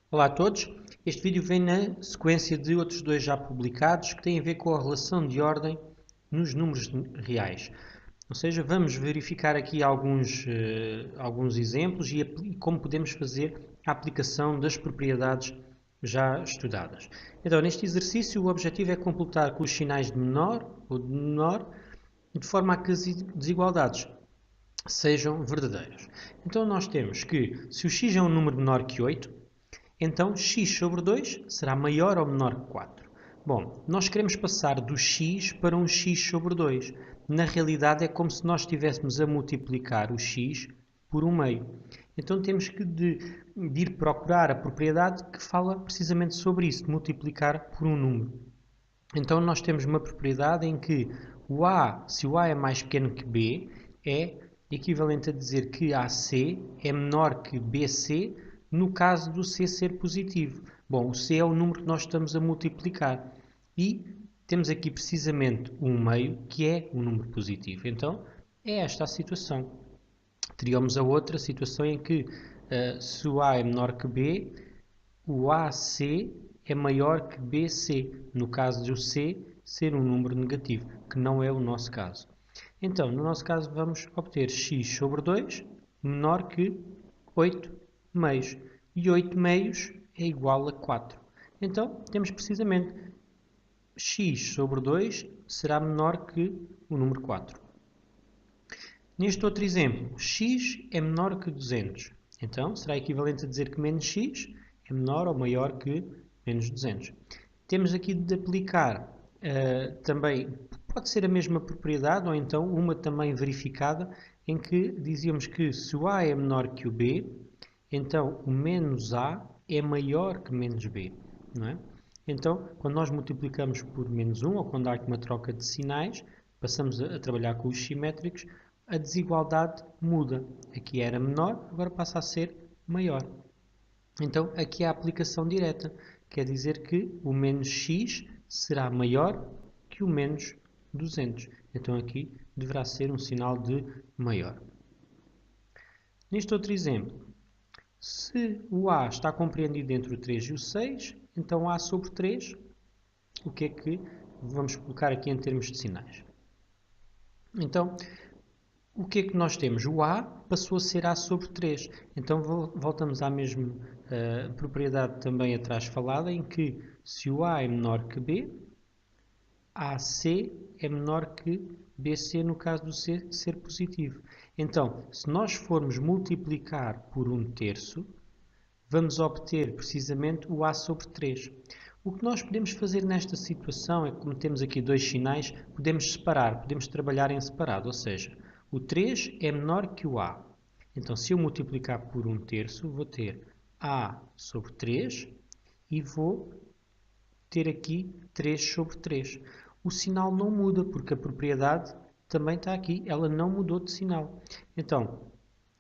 Olá a todos, este vídeo vem na sequência de outros dois já publicados que têm a ver com a relação de ordem nos números reais. Ou seja, vamos verificar aqui alguns exemplos e como podemos fazer a aplicação das propriedades já estudadas. Então, neste exercício, o objetivo é completar com os sinais de menor ou de menor, de forma a que as desigualdades sejam verdadeiras. Então, nós temos que, se o x é um número menor que 8, então x sobre 2 será maior ou menor que 4. Bom, nós queremos passar do x para um x sobre 2. Na realidade é como se nós estivéssemos a multiplicar o x por um meio. Então temos que de ir procurar a propriedade que fala precisamente sobre isso, de multiplicar por um número. Então nós temos uma propriedade em que se o A é mais pequeno que B, é equivalente a dizer que AC é menor que BC no caso do C ser positivo. Bom, o C é o número que nós estamos a multiplicar e temos aqui precisamente um meio que é um número positivo. Então é esta a situação. Teríamos a outra situação em que se o A é menor que B, o AC é maior que BC, no caso de o C ser um número negativo, que não é o nosso caso. Então, no nosso caso, vamos obter x sobre 2 menor que 8 meios. E 8 meios é igual a 4. Então, temos precisamente x sobre 2 será menor que o número 4. Neste outro exemplo, x é menor que 200. Então, será equivalente a dizer que menos x é menor ou maior que menos 200. Temos aqui de aplicar também, pode ser a mesma propriedade ou então uma também verificada, em que dizíamos que se o A é menor que o B, então o menos A é maior que menos B. Não é? Então, quando nós multiplicamos por menos 1, ou quando há aqui uma troca de sinais, passamos a trabalhar com os simétricos, a desigualdade muda. Aqui era menor, agora passa a ser maior. Então, aqui há a aplicação direta. Quer dizer que o menos x será maior que o menos 200. Então, aqui deverá ser um sinal de maior. Neste outro exemplo, se o A está compreendido entre o 3 e o 6, então A sobre 3, o que é que vamos colocar aqui em termos de sinais? Então, o que é que nós temos? O A passou a ser A sobre 3. Então voltamos à mesma propriedade também atrás falada, em que se o A é menor que B, AC é menor que BC no caso do C ser positivo. Então, se nós formos multiplicar por 1/3, vamos obter precisamente o A sobre 3. O que nós podemos fazer nesta situação é, como temos aqui dois sinais, podemos separar, podemos trabalhar em separado, ou seja, o 3 é menor que o A. Então, se eu multiplicar por 1/3, vou ter A sobre 3 e vou ter aqui 3 sobre 3. O sinal não muda, porque a propriedade também está aqui, ela não mudou de sinal. Então,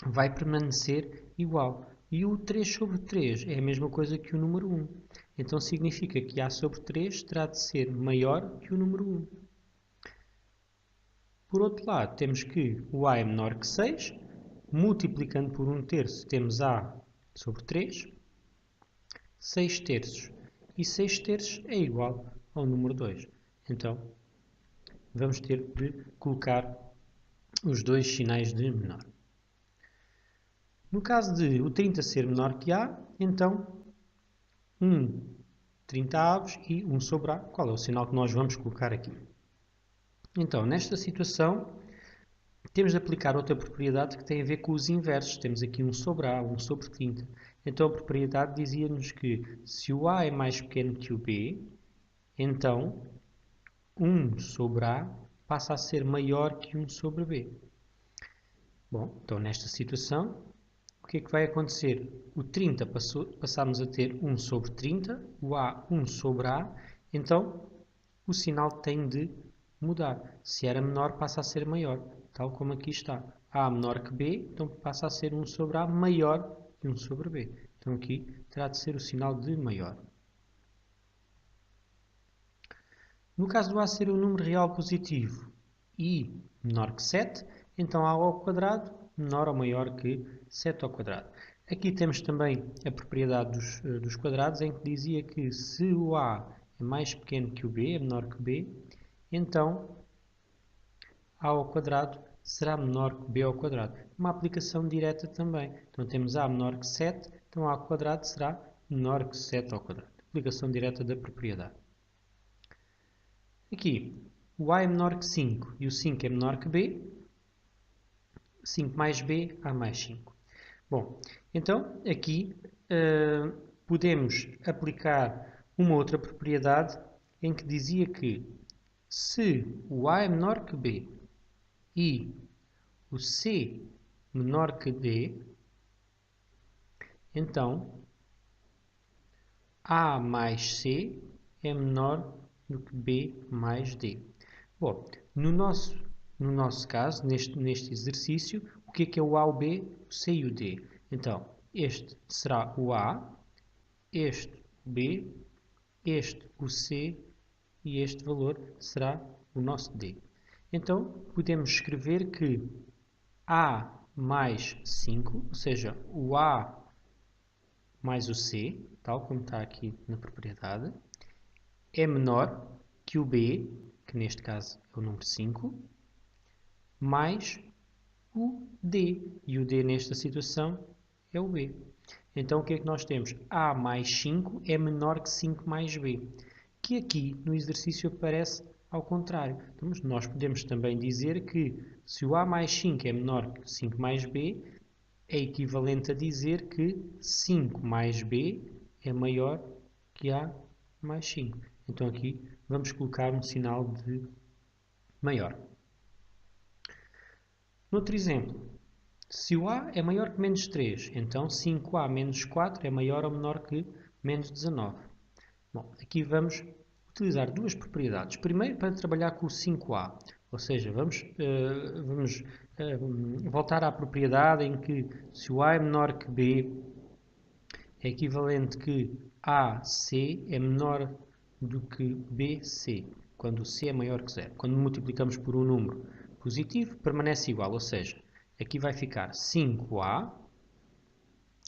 vai permanecer igual. E o 3 sobre 3 é a mesma coisa que o número 1. Então, significa que A sobre 3 terá de ser maior que o número 1. Por outro lado, temos que o A é menor que 6. Multiplicando por 1/3, temos A sobre 3. 6/3. E 6/3 é igual ao número 2. Então, vamos ter de colocar os dois sinais de menor. No caso de o 30 ser menor que A, então 30 avos e 1 sobre A. Qual é o sinal que nós vamos colocar aqui? Então, nesta situação, temos de aplicar outra propriedade que tem a ver com os inversos. Temos aqui 1 sobre A, 1 sobre 30. Então, a propriedade dizia-nos que se o A é mais pequeno que o B, então 1 sobre A passa a ser maior que 1 sobre B. Bom, então nesta situação, o que é que vai acontecer? O 30 passamos a ter 1 sobre 30, o A 1 sobre A, então o sinal tem de mudar. Se era menor, passa a ser maior, tal como aqui está. A menor que B, então passa a ser 1 sobre A maior que 1 sobre B. Então aqui terá de ser o sinal de maior. No caso do A ser um número real positivo e menor que 7, então A ao quadrado menor ou maior que 7 ao quadrado. Aqui temos também a propriedade dos quadrados, em que dizia que se o A é mais pequeno que o B, é menor que B, então A ao quadrado será menor que B ao quadrado. Uma aplicação direta também. Então temos A menor que 7, então A ao quadrado será menor que 7 ao quadrado. Aplicação direta da propriedade. Aqui, o A é menor que 5 e o 5 é menor que B. 5 mais B, A mais 5. Bom, então aqui podemos aplicar uma outra propriedade em que dizia que se o A é menor que B e o C menor que D, então A mais C é menor do que B mais D. Bom, no nosso caso, neste exercício, o que é o A, o B, o C e o D? Então, este será o A, este o B, este o C e este valor será o nosso D. Então, podemos escrever que A mais 5, ou seja, o A mais o C, tal como está aqui na propriedade, é menor que o B, que neste caso é o número 5, mais o D. E o D nesta situação é o B. Então o que é que nós temos? A mais 5 é menor que 5 mais B, que aqui no exercício aparece ao contrário. Então, nós podemos também dizer que se o A mais 5 é menor que 5 mais B, é equivalente a dizer que 5 mais B é maior que A mais 5. Então aqui vamos colocar um sinal de maior. Noutro exemplo, se o A é maior que menos 3, então 5A menos 4 é maior ou menor que menos 19. Bom, aqui vamos utilizar duas propriedades. Primeiro, para trabalhar com o 5A, ou seja, vamos voltar à propriedade em que se o A é menor que B, é equivalente que AC é menor do que BC, quando o C é maior que 0. Quando multiplicamos por um número positivo, permanece igual, ou seja, aqui vai ficar 5A,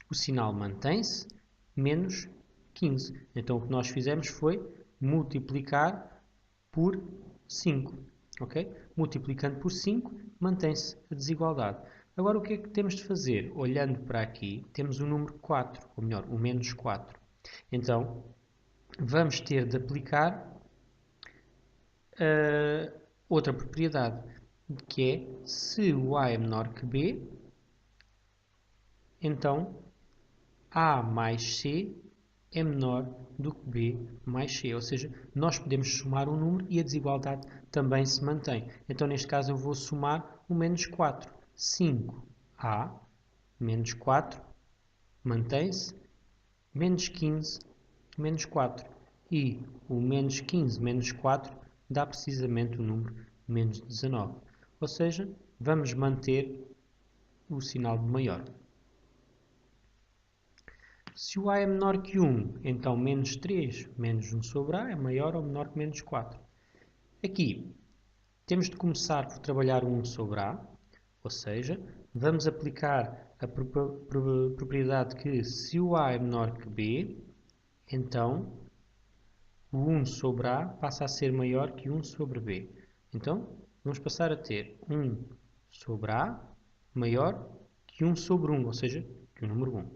o sinal mantém-se, menos 15. Então o que nós fizemos foi multiplicar por 5. Okay? Multiplicando por 5, mantém-se a desigualdade. Agora o que é que temos de fazer? Olhando para aqui, temos o número 4, ou melhor, o menos 4. Então, vamos ter de aplicar outra propriedade, que é se o A é menor que B, então A mais C é menor do que B mais C. Ou seja, nós podemos somar um número e a desigualdade também se mantém. Então, neste caso, eu vou somar o menos 4. 5A menos 4 mantém-se, menos 15 menos 4. E o menos 15 menos 4 dá precisamente o número menos 19. Ou seja, vamos manter o sinal de maior. Se o A é menor que 1, então menos 3 menos 1 sobre A é maior ou menor que menos 4. Aqui, temos de começar por trabalhar o 1 sobre A, ou seja, vamos aplicar a propriedade que se o A é menor que B, então o 1 sobre A passa a ser maior que 1 sobre B. Então, vamos passar a ter 1 sobre A maior que 1 sobre 1, ou seja, que o número 1.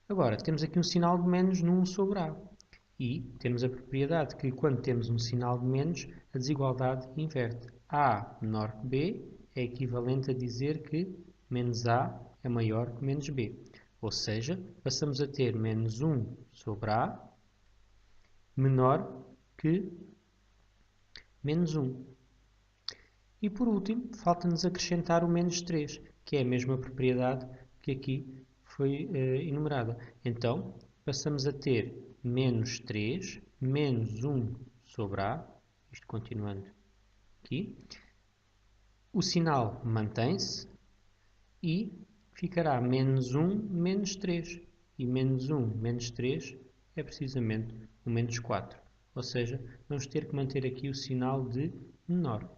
Agora, temos aqui um sinal de menos no 1 sobre A. E temos a propriedade que, quando temos um sinal de menos, a desigualdade inverte. A menor que B é equivalente a dizer que menos A é maior que menos B. Ou seja, passamos a ter menos 1 sobre A menor que menos 1. E por último, falta-nos acrescentar o menos 3, que é a mesma propriedade que aqui foi enumerada. Então, passamos a ter menos 3, menos 1 sobre A, isto continuando aqui. O sinal mantém-se e ficará menos 1, menos 3. E menos 1, menos 3 é precisamente o menos 4. Ou seja, vamos ter que manter aqui o sinal de menor.